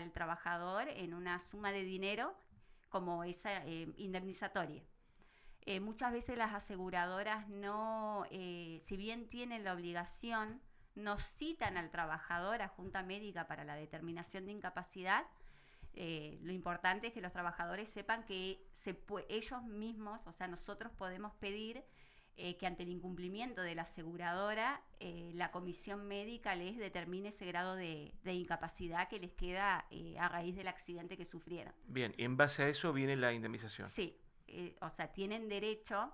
al trabajador en una suma de dinero como esa indemnizatoria. Muchas veces las aseguradoras no, si bien tienen la obligación, no citan al trabajador a junta médica para la determinación de incapacidad. Lo importante es que los trabajadores sepan que ellos mismos, o sea, nosotros podemos pedir que ante el incumplimiento de la aseguradora, la comisión médica les determine ese grado de incapacidad que les queda a raíz del accidente que sufrieron. Bien, en base a eso viene la indemnización. Sí, o sea, tienen derecho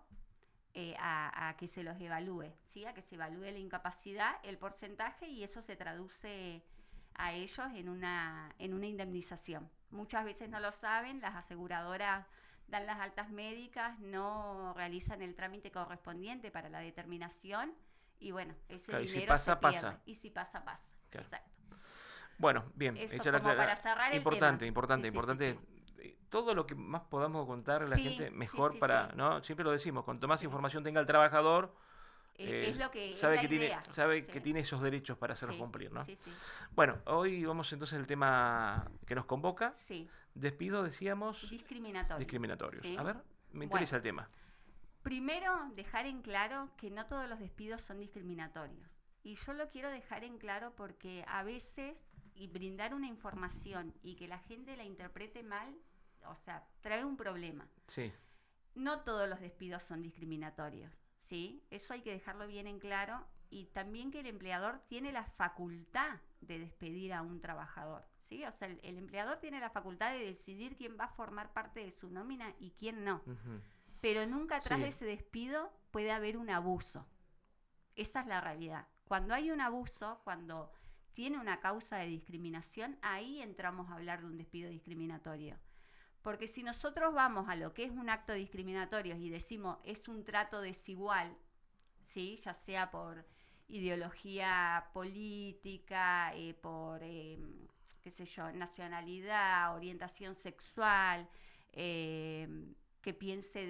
a que se los evalúe, ¿sí? A que se evalúe la incapacidad, el porcentaje, y eso se traduce a ellos en una indemnización. Muchas veces no lo saben, las aseguradoras dan las altas médicas, no realizan el trámite correspondiente para la determinación y bueno, ese Claro, dinero y si pasa, se pierde. pasa. Y si pasa, pasa. Claro. Exacto. Bueno, bien, Eso hecha la como para cerrar el importante, tema. importante, Sí, sí, importante. sí, Todo lo que más podamos contar a la sí. gente, Sí, mejor sí, para, sí, ¿no? Siempre lo decimos, cuanto más sí. información tenga el trabajador, Es lo que es sabe la que tiene, idea. sabe que Sí, tiene esos derechos para hacerlos sí, cumplir, ¿no? sí, sí. Bueno, hoy vamos entonces al tema que nos convoca. Sí. Despido, decíamos, Discriminatorio. discriminatorios. ¿Sí? A ver, me Bueno, interesa el tema. primero dejar en claro que no todos los despidos son discriminatorios. Y yo lo quiero dejar en claro porque a veces y brindar una información y que la gente la interprete mal, o sea, trae un problema. Sí, No todos los despidos son discriminatorios, ¿sí? Eso hay que dejarlo bien en claro y también que el empleador tiene la facultad de despedir a un trabajador, ¿sí? O sea, el empleador tiene la facultad de decidir quién va a formar parte de su nómina y quién no. ujú, Pero nunca atrás de sí, ese despido puede haber un abuso. Esa es la realidad. Cuando hay un abuso, cuando tiene una causa de discriminación, ahí entramos a hablar de un despido discriminatorio. Porque si nosotros vamos a lo que es un acto discriminatorio y decimos es un trato desigual, ¿sí? Ya sea por ideología política, por, qué sé yo, nacionalidad, orientación sexual, que piense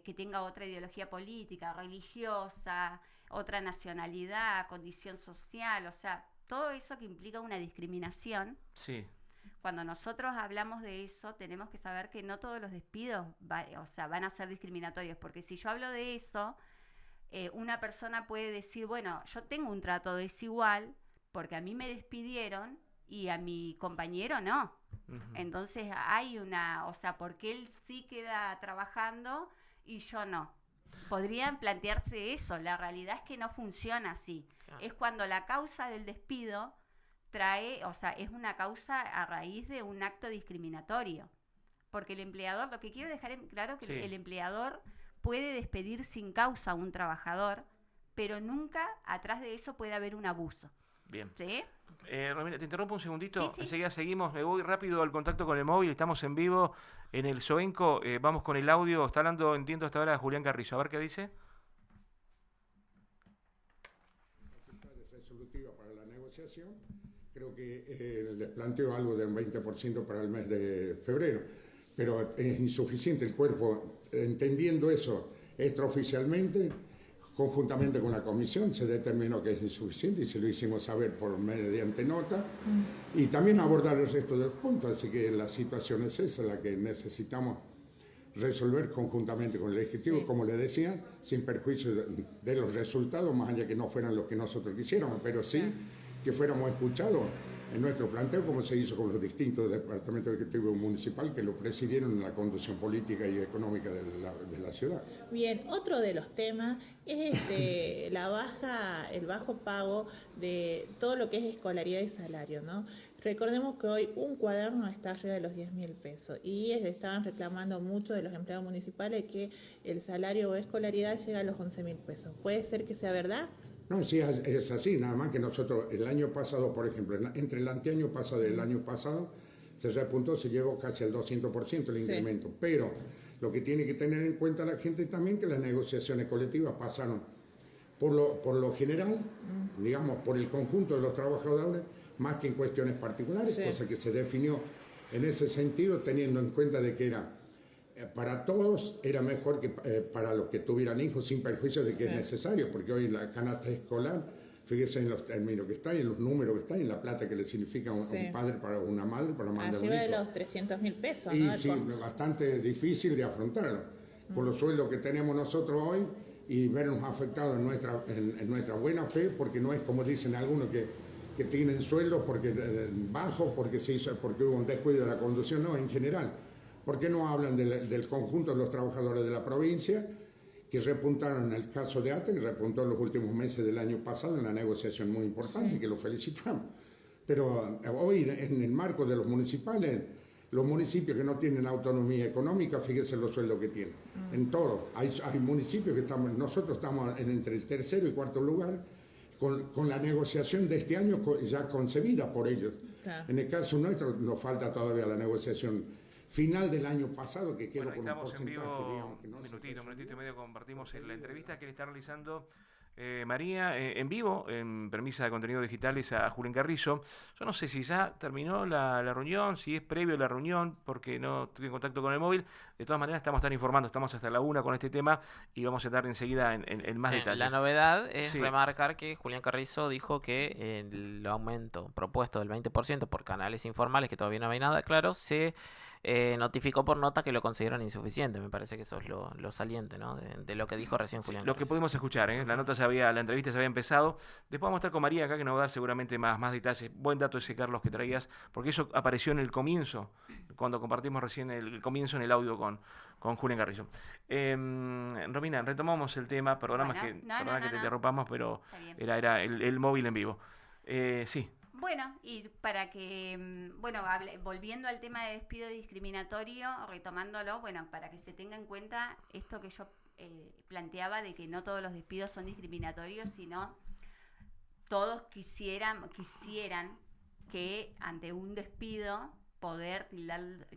que tenga otra ideología política, religiosa, otra nacionalidad, condición social, o sea, todo eso que implica una discriminación. sí, Cuando nosotros hablamos de eso, tenemos que saber que no todos los despidos o sea, van a ser discriminatorios, porque si yo hablo de eso, una persona puede decir, bueno, yo tengo un trato desigual porque a mí me despidieron y a mi compañero no. ujú, Entonces hay una, o sea, porque él sí queda trabajando y yo no. Podrían plantearse eso, la realidad es que no funciona así. ah, Es cuando la causa del despido trae, o sea, es una causa a raíz de un acto discriminatorio. Porque el empleador, lo que quiero dejar en claro que sí, el empleador puede despedir sin causa a un trabajador, pero nunca atrás de eso puede haber un abuso. bien. ¿Sí? Romina, te interrumpo un Sí, segundito, sí. enseguida seguimos, me voy rápido al contacto con el móvil, estamos en vivo en el Soenco, vamos con el audio, está hablando, entiendo hasta ahora, Julián Carrizo, a ver qué dice. Facultades resolutivas para la negociación, creo que les planteo algo del 20% para el mes de febrero, pero es insuficiente el cuerpo, entendiendo eso extraoficialmente, conjuntamente con la comisión se determinó que es insuficiente y se lo hicimos saber por mediante nota y también abordar el resto de los puntos, así que la situación es esa, la que necesitamos resolver conjuntamente con el Ejecutivo, Sí. como le decía, sin perjuicio de los resultados, más allá que no fueran los que nosotros quisiéramos, pero sí que fuéramos escuchados en nuestro planteo, como se hizo con los distintos departamentos ejecutivos municipal que lo presidieron en la conducción política y económica de la ciudad. Bien, otro de los temas es el bajo pago de todo lo que es escolaridad y salario, ¿no? Recordemos que hoy un cuaderno está arriba de los 10.000 pesos y estaban reclamando mucho de los empleados municipales que el salario o escolaridad llega a los 11.000 pesos. ¿Puede ser que sea verdad? No, sí, es así, nada más que nosotros el año pasado, por ejemplo, entre el anteaño pasado y el año pasado, se repuntó, se llevó casi al 200% el incremento, pero lo que tiene que tener en cuenta la gente también que las negociaciones colectivas pasaron por lo general, digamos, por el conjunto de los trabajadores, más que en cuestiones particulares, cosa que se definió en ese sentido, teniendo en cuenta de que era para todos era mejor que para los que tuvieran hijos, sin perjuicio de que es necesario, porque hoy la canasta escolar Fíjese en los términos que está y en los números que está y en la plata que le significa a un padre para una madre para mandar un hijo. Arriba de los 300.000 pesos, Y ¿no? sí, bastante difícil de afrontarlo. Con los sueldos que tenemos nosotros hoy y vernos afectados en nuestra buena fe, porque no es como dicen algunos que tienen sueldos porque bajos, porque hubo un descuido de la conducción, no, en general. ¿Por qué no hablan del conjunto de los trabajadores de la provincia que repuntaron en el caso de ATE, que repuntó en los últimos meses del año pasado en una negociación muy importante, sí, que lo felicitamos? Pero hoy, en el marco de los municipales, los municipios que no tienen autonomía económica, fíjense los sueldos que tienen. En todo. Hay municipios que nosotros estamos entre el tercero y cuarto lugar con la negociación de este año ya concebida por ellos. Claro. En el caso nuestro nos falta todavía la negociación final del año pasado, que quedó con un porcentaje, digamos, que no un minutito y medio compartimos la entrevista que le está realizando María en vivo, en Premisa de Contenidos Digitales, a Julián Carrizo. Yo no sé si ya terminó la reunión, si es previo a la reunión, porque no estoy en contacto con el móvil. De todas maneras, estamos informando, estamos hasta la 1 con este tema y vamos a estar enseguida en más detalles. La novedad es remarcar que Julián Carrizo dijo que el aumento propuesto del 20% por canales informales, que todavía no hay nada claro, se notificó por nota que lo consideran insuficiente. Me parece que eso es lo saliente, ¿no? de lo que dijo recién Julián. Lo que pudimos escuchar, la entrevista se había empezado. Después vamos a estar con María acá, que nos va a dar seguramente más detalles. Buen dato ese, Carlos, que traías, porque eso apareció en el comienzo, cuando compartimos recién el comienzo en el audio con Julián Carrizo. Romina, retomamos el tema, perdona que te interrumpamos, pero era el móvil en vivo. Sí. Bueno, y para que, volviendo al tema de despido discriminatorio, retomándolo, para que se tenga en cuenta esto que yo planteaba de que no todos los despidos son discriminatorios, sino todos quisieran que ante un despido poder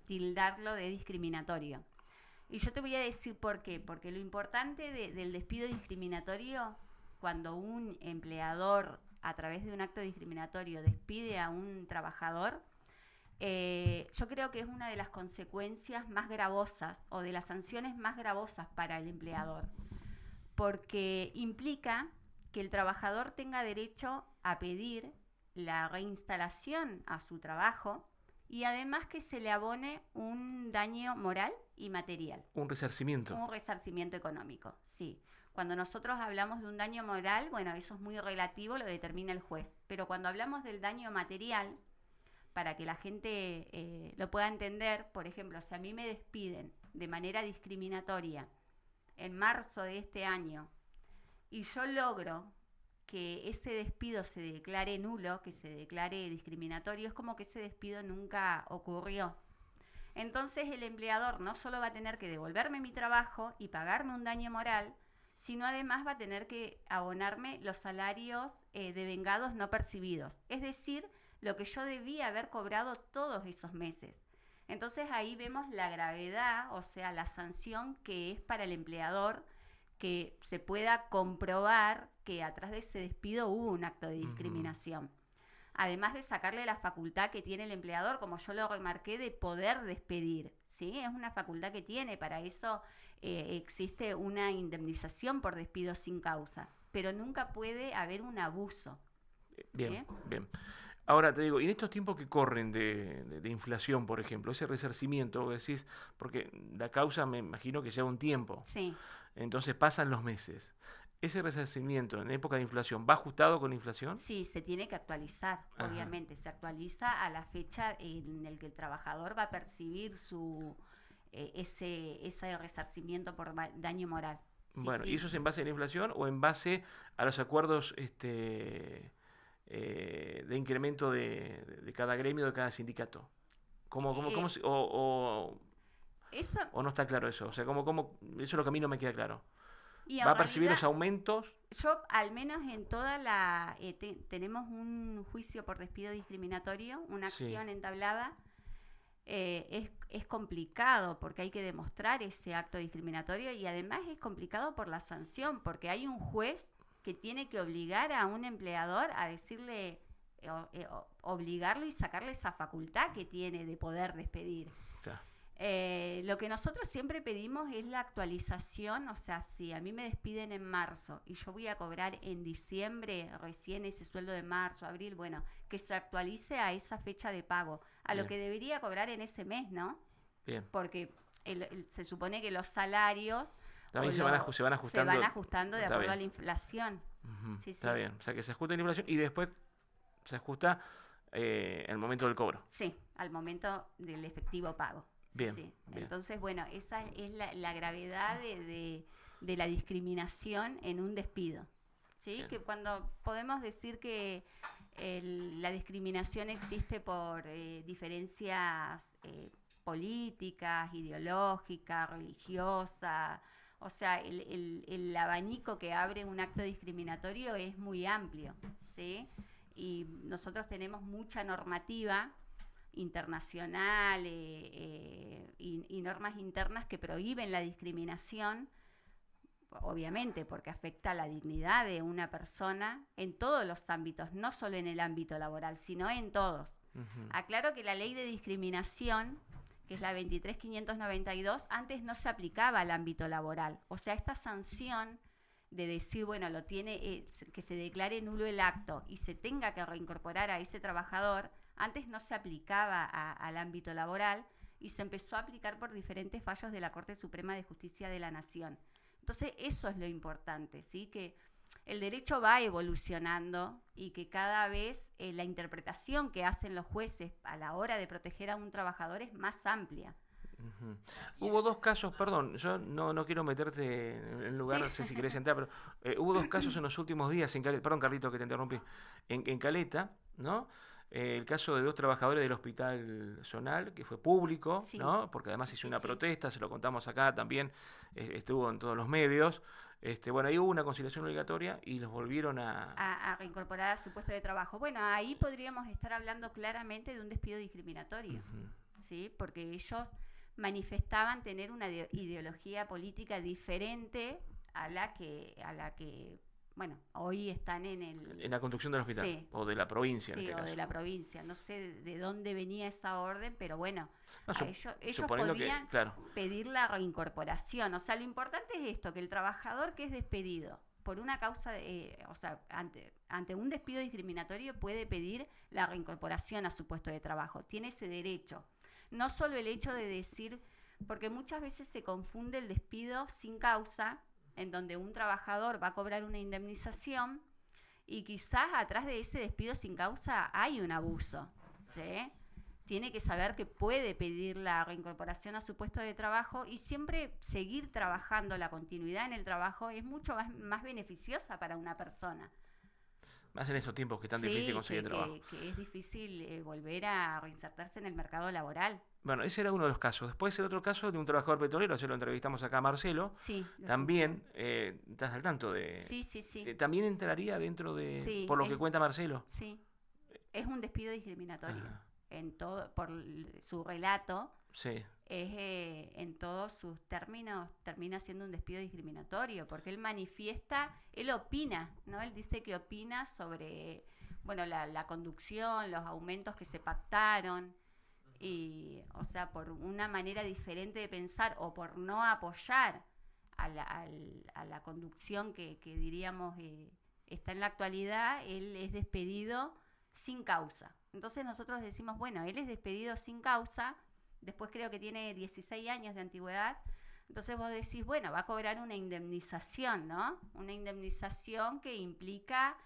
tildarlo de discriminatorio. Y yo te voy a decir por qué, porque lo importante del despido discriminatorio, cuando un empleador a través de un acto discriminatorio despide a un trabajador, yo creo que es una de las consecuencias más gravosas o de las sanciones más gravosas para el empleador, porque implica que el trabajador tenga derecho a pedir la reinstalación a su trabajo y además que se le abone un daño moral y material. Un resarcimiento. Un resarcimiento económico, sí. Cuando nosotros hablamos de un daño moral, eso es muy relativo, lo determina el juez. Pero cuando hablamos del daño material, para que la gente lo pueda entender, por ejemplo, si a mí me despiden de manera discriminatoria en marzo de este año y yo logro que ese despido se declare nulo, que se declare discriminatorio, es como que ese despido nunca ocurrió. Entonces el empleador no solo va a tener que devolverme mi trabajo y pagarme un daño moral, sino además va a tener que abonarme los salarios devengados no percibidos, es decir, lo que yo debía haber cobrado todos esos meses. Entonces ahí vemos la gravedad, o sea, la sanción que es para el empleador, que se pueda comprobar que atrás de ese despido hubo un acto de discriminación. Además de sacarle la facultad que tiene el empleador, como yo lo remarqué, de poder despedir, ¿sí? Es una facultad que tiene, para eso existe una indemnización por despido sin causa, pero nunca puede haber un abuso. Bien. Ahora te digo, y en estos tiempos que corren de inflación, por ejemplo, ese resarcimiento, decís, porque la causa me imagino que lleva un tiempo. Sí. Entonces pasan los meses. ¿Ese resarcimiento en época de inflación va ajustado con inflación? Sí, se tiene que actualizar, obviamente. Se actualiza a la fecha en el que el trabajador va a percibir ese resarcimiento por daño moral. Sí, bueno, sí. ¿Y eso es en base a la inflación o en base a los acuerdos de incremento de cada gremio, de cada sindicato? ¿O no está claro eso? O sea, eso es lo que a mí no me queda claro. ¿Va a percibir los aumentos? Yo, al menos en toda tenemos un juicio por despido discriminatorio, una acción entablada. Es complicado porque hay que demostrar ese acto discriminatorio y además es complicado por la sanción, porque hay un juez que tiene que obligar a un empleador a decirle, obligarlo y sacarle esa facultad que tiene de poder despedir. Lo que nosotros siempre pedimos es la actualización, o sea, si a mí me despiden en marzo y yo voy a cobrar en diciembre recién ese sueldo de marzo, abril, bueno, que se actualice a esa fecha de pago, a lo Bien. que debería cobrar en ese mes, ¿no? Bien. Porque se supone que los salarios También o se van ajustando. van ajustando de Está acuerdo a bien. la inflación. Ujú, Sí, está sí. bien. O sea, que se ajusta la inflación y después se ajusta el momento del cobro. Sí, al momento del efectivo pago. Sí, Bien, sí. bien. Entonces, bueno, esa es la gravedad de la discriminación en un despido. ¿Sí? Bien. Que cuando podemos decir que la discriminación existe por diferencias políticas, ideológicas, religiosas, o sea, el abanico que abre un acto discriminatorio es muy amplio, ¿sí? Y nosotros tenemos mucha normativa internacional y normas internas que prohíben la discriminación, obviamente porque afecta a la dignidad de una persona en todos los ámbitos, no solo en el ámbito laboral, sino en todos. Ujú. Aclaro que la ley de discriminación, que es la 23.592, antes no se aplicaba al ámbito laboral. O sea, esta sanción de decir, bueno, que se declare nulo el acto y se tenga que reincorporar a ese trabajador, antes no se aplicaba al ámbito laboral y se empezó a aplicar por diferentes fallos de la Corte Suprema de Justicia de la Nación. Entonces, eso es lo importante, ¿sí? Que el derecho va evolucionando y que cada vez la interpretación que hacen los jueces a la hora de proteger a un trabajador es más amplia. Ujú. Hubo dos casos, perdón, yo no quiero meterte en lugar, Sí. no sé si querés entrar, pero hubo dos casos en los últimos días en Caleta, perdón Carlito que te interrumpí, en Caleta, ¿no? El caso de dos trabajadores del Hospital Zonal, que fue público, Sí, ¿no? Porque además sí, hizo sí, una sí. protesta, se lo contamos acá también, estuvo en todos los medios. Bueno, ahí hubo una conciliación obligatoria y los volvieron A reincorporar a su puesto de trabajo. Bueno, ahí podríamos estar hablando claramente de un despido discriminatorio, Ujú. ¿sí? Porque ellos manifestaban tener una ideología política diferente a la que bueno, hoy están En la construcción del hospital, Sí. o de la provincia en Sí, este o caso. de la provincia. No sé de dónde venía esa orden, pero bueno, No, ellos suponiendo podían que, claro, pedir la reincorporación. O sea, lo importante es esto, que el trabajador que es despedido por una causa, o sea, ante un despido discriminatorio puede pedir la reincorporación a su puesto de trabajo. Tiene ese derecho. No solo el hecho de decir, porque muchas veces se confunde el despido sin causa, en donde un trabajador va a cobrar una indemnización y quizás atrás de ese despido sin causa hay un abuso, ¿sí? Tiene que saber que puede pedir la reincorporación a su puesto de trabajo y siempre seguir trabajando, la continuidad en el trabajo es mucho más beneficiosa para una persona. más en estos tiempos que es tan Sí, difícil conseguir trabajo. que es difícil volver a reinsertarse en el mercado laboral. Bueno, ese era uno de los casos. Después el otro caso de un trabajador petrolero, ayer lo entrevistamos acá a Marcelo, Sí, lo también, ¿estás al tanto de...? Sí, sí, sí. También entraría dentro de, Sí, por lo que cuenta Marcelo. Sí, es un despido discriminatorio. Ajá. En todo, por su relato, Sí, en todos sus términos termina siendo un despido discriminatorio, porque él manifiesta, él opina, ¿no? Él dice que opina sobre, bueno, la conducción, los aumentos que se pactaron, y, o sea, por una manera diferente de pensar o por no apoyar a la conducción que diríamos está en la actualidad, él es despedido sin causa. Entonces nosotros decimos, bueno, él es despedido sin causa, después creo que tiene 16 años de antigüedad, entonces vos decís, bueno, va a cobrar una indemnización, ¿no? Una indemnización que implica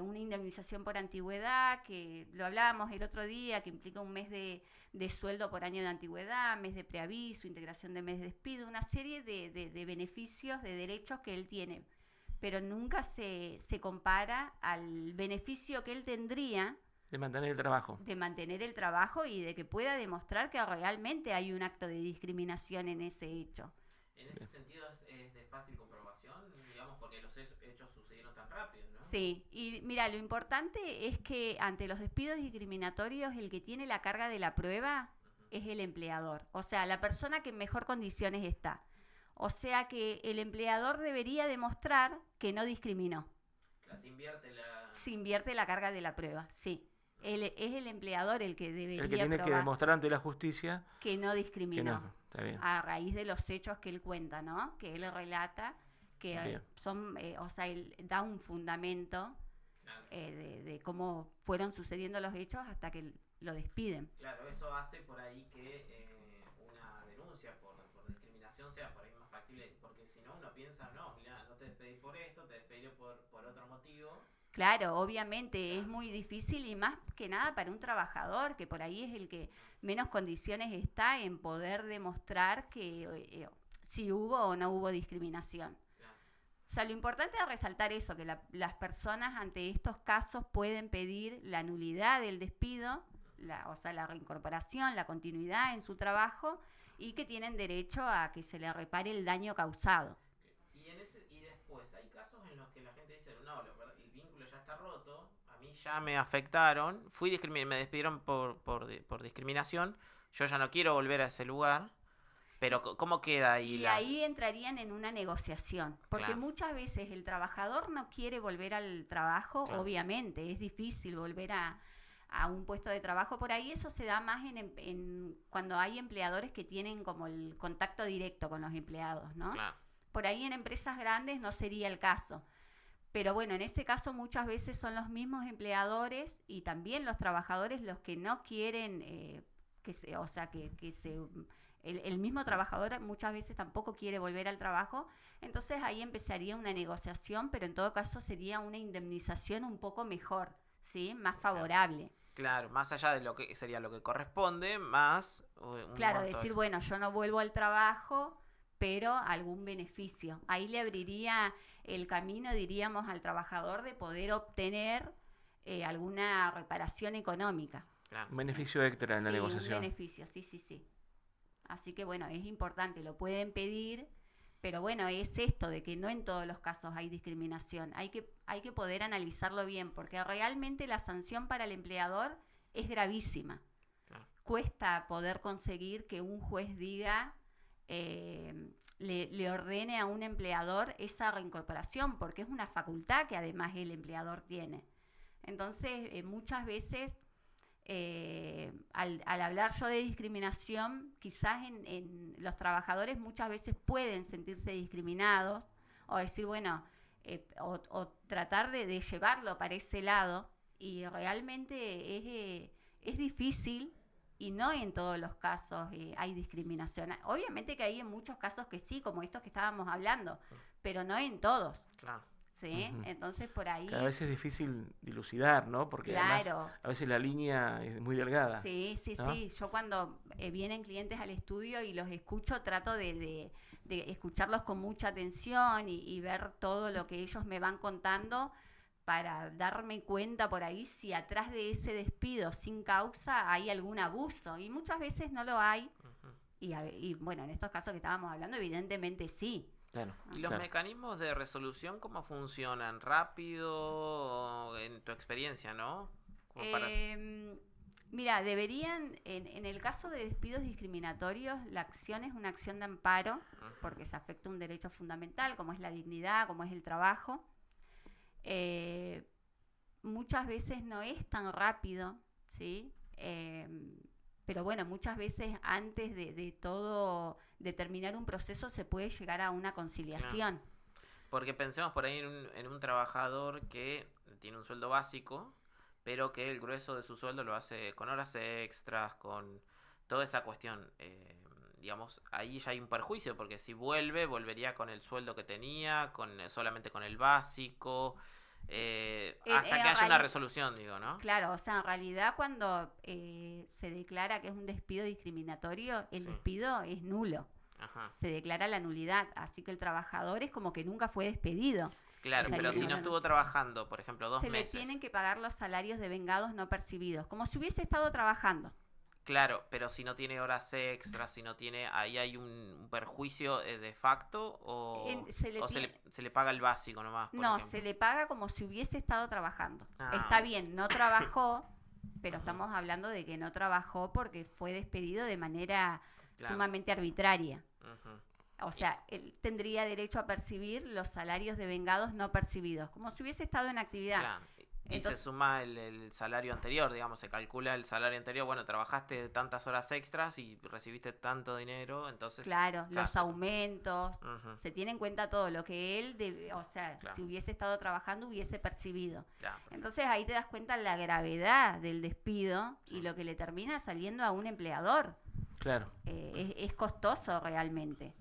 una indemnización por antigüedad, que lo hablábamos el otro día, que implica un mes de sueldo por año de antigüedad, mes de preaviso, integración de mes de despido, una serie de beneficios, de derechos que él tiene, pero nunca se compara al beneficio que él tendría de mantener el trabajo. de mantener el trabajo y de que pueda demostrar que realmente hay un acto de discriminación en ese hecho. En ese sentido es de fácil comprobación, digamos, porque los hechos sucedieron tan rápido, ¿no? Sí, y mira, lo importante es que ante los despidos discriminatorios el que tiene la carga de la prueba es el empleador, o sea, la persona que en mejor condiciones está. O sea que el empleador debería demostrar que no discriminó. Se invierte la... Se invierte la carga de la prueba, sí. Es el empleador el que debería El que tiene que probar demostrar ante la justicia que no que discriminó, no. Está bien. a raíz de los hechos que él cuenta, ¿no? Que él relata, que Bien. son, o sea, él da un fundamento de cómo fueron sucediendo los hechos hasta que lo despiden. Claro, eso hace por ahí que una denuncia por discriminación sea por ahí más factible, porque si no uno piensa, no, mira, no te despedí por esto, te despedí por otro motivo. Claro, obviamente es muy difícil y más que nada para un trabajador, que por ahí es el que menos condiciones está en poder demostrar que si hubo o no hubo discriminación. Claro. O sea, lo importante es resaltar eso, que las personas ante estos casos pueden pedir la nulidad del despido, o sea, la reincorporación, la continuidad en su trabajo y que tienen derecho a que se le repare el daño causado. Y después, hay casos en los que la gente dice, no, el vínculo ya está roto, a mí ya me afectaron, me despidieron por discriminación, yo ya no quiero volver a ese lugar, pero ¿cómo queda ahí? Y ahí entrarían en una negociación, porque Claro. muchas veces el trabajador no quiere volver al trabajo, Claro. obviamente, es difícil volver a un puesto de trabajo. Por ahí eso se da más cuando hay empleadores que tienen como el contacto directo con los empleados, ¿no? Claro. Por ahí en empresas grandes no sería el caso. Pero bueno, en ese caso muchas veces son los mismos empleadores y también los trabajadores los que no quieren el mismo trabajador muchas veces tampoco quiere volver al trabajo. Entonces ahí empezaría una negociación, pero en todo caso sería una indemnización un poco mejor, ¿sí? Más favorable. Claro, más allá de lo que sería lo que corresponde, más un Claro, monto decir, extra. bueno, yo no vuelvo al trabajo, pero algún beneficio. Ahí le abriría el camino, diríamos, al trabajador de poder obtener alguna reparación económica. Claro. Un beneficio extra en la Sí, negociación. un beneficio, sí. Así que bueno, es importante, lo pueden pedir, pero bueno, es esto de que no en todos los casos hay discriminación. Hay que poder analizarlo bien, porque realmente la sanción para el empleador es gravísima. Claro. Cuesta poder conseguir que un juez diga, le ordene a un empleador esa reincorporación, porque es una facultad que además el empleador tiene. Entonces, muchas veces, al hablar yo de discriminación, quizás en los trabajadores muchas veces pueden sentirse discriminados o decir, bueno, o tratar de llevarlo para ese lado, y realmente es difícil. Y no en todos los casos hay discriminación. Obviamente que hay en muchos casos que sí, como estos que estábamos hablando, pero no en todos, Claro. ¿sí? Ujú. Entonces por ahí... Cada vez es difícil dilucidar, ¿no? Porque Claro. además a veces la línea es muy delgada. Sí. ¿no? Yo cuando vienen clientes al estudio y los escucho, trato de escucharlos con mucha atención y ver todo lo que ellos me van contando para darme cuenta por ahí si atrás de ese despido sin causa hay algún abuso. Y muchas veces no lo hay. Ujú. Y bueno, en estos casos que estábamos hablando, evidentemente sí. Claro. ¿Y los claro. mecanismos de resolución cómo funcionan? ¿Rápido? En tu experiencia, ¿no? Como para- Mira, deberían, en el caso de despidos discriminatorios, la acción es una acción de amparo, Ujú. porque se afecta un derecho fundamental, como es la dignidad, como es el trabajo. Muchas veces no es tan rápido, ¿sí? Pero bueno, muchas veces antes de todo determinar un proceso se puede llegar a una conciliación. Porque pensemos por ahí en un trabajador que tiene un sueldo básico, pero que el grueso de su sueldo lo hace con horas extras, con toda esa cuestión. Digamos, ahí ya hay un perjuicio, porque si volvería con el sueldo que tenía, solamente con el básico, hasta que haya una resolución, digo, ¿no? Claro, o sea, en realidad cuando se declara que es un despido discriminatorio, el Sí. despido es nulo. Ajá. Se declara la nulidad, así que el trabajador es como que nunca fue despedido. Claro, Estaría pero si no hablando. estuvo trabajando, por ejemplo, 2 Se le meses. tienen que pagar los salarios de vengados no percibidos, como si hubiese estado trabajando. Claro, pero si no tiene horas extras, si no tiene, ahí hay un perjuicio de facto o, se le paga el básico nomás, por No, ejemplo. se le paga como si hubiese estado trabajando. Ah. Está bien, no trabajó, pero estamos hablando de que no trabajó porque fue despedido de manera Claro. sumamente arbitraria. Ujú. O sea, él tendría derecho a percibir los salarios de vengados no percibidos, como si hubiese estado en actividad. Claro. Y Entonces, se suma el salario anterior, digamos, se calcula el salario anterior. Bueno, trabajaste tantas horas extras y recibiste tanto dinero, entonces... claro, los se- aumentos, Ujú, se tiene en cuenta todo lo que él, o sea, Claro. si hubiese estado trabajando, hubiese percibido. ya, perfecto. Entonces ahí te das cuenta la gravedad del despido Sí. y lo que le termina saliendo a un empleador. Claro. Es costoso realmente.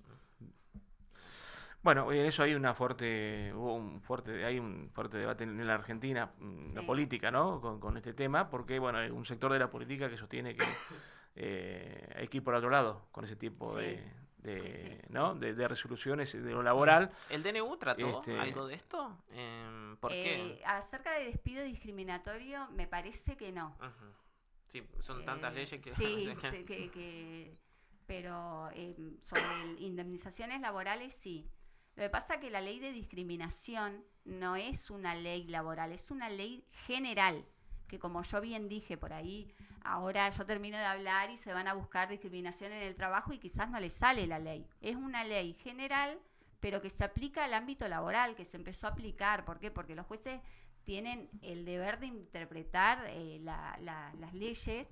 Bueno, en eso hay hay un fuerte debate en la Argentina, la Sí. política, ¿no? Con este tema, porque bueno, hay un sector de la política que sostiene que hay que ir por otro lado con ese tipo Sí. de, Sí. ¿no? de resoluciones de lo laboral. ¿El DNU trató Este- algo de esto? ¿Por qué? Acerca de despido discriminatorio, me parece que no. Ujú. Sí, son tantas leyes que... Sí, sí, pero sobre indemnizaciones laborales sí. Lo que pasa es que la ley de discriminación no es una ley laboral, es una ley general, que como yo bien dije por ahí, ahora yo termino de hablar y se van a buscar discriminación en el trabajo y quizás no les sale la ley. Es una ley general, pero que se aplica al ámbito laboral, que se empezó a aplicar. ¿Por qué? Porque los jueces tienen el deber de interpretar las leyes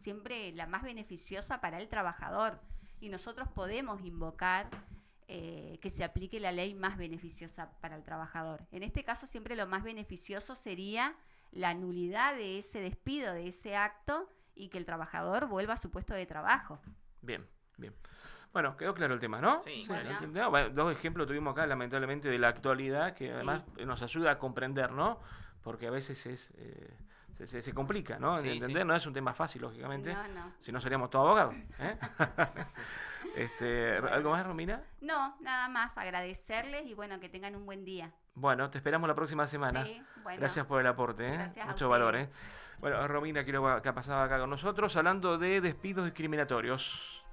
siempre la más beneficiosa para el trabajador. Y nosotros podemos invocar que se aplique la ley más beneficiosa para el trabajador. En este caso siempre lo más beneficioso sería la nulidad de ese despido, de ese acto, y que el trabajador vuelva a su puesto de trabajo. Bien, bien. Bueno, quedó claro el tema, ¿no? Sí, Bueno. el tema. Bueno, dos ejemplos tuvimos acá, lamentablemente, de la actualidad, que Sí. además nos ayuda a comprender, ¿no? Porque a veces se complica, ¿no? Sí, Entender sí. no es un tema fácil, lógicamente. No. Si no, seríamos todos abogados. ¿Eh? Bueno. ¿Algo más, Romina? No, nada más, agradecerles y bueno, que tengan un buen día. Bueno, te esperamos la próxima semana. Sí, bueno. Gracias por el aporte, ¿eh? Gracias a Mucho valor, ustedes. ¿eh? Bueno, Romina, quiero que ha pasado acá con nosotros hablando de despidos discriminatorios.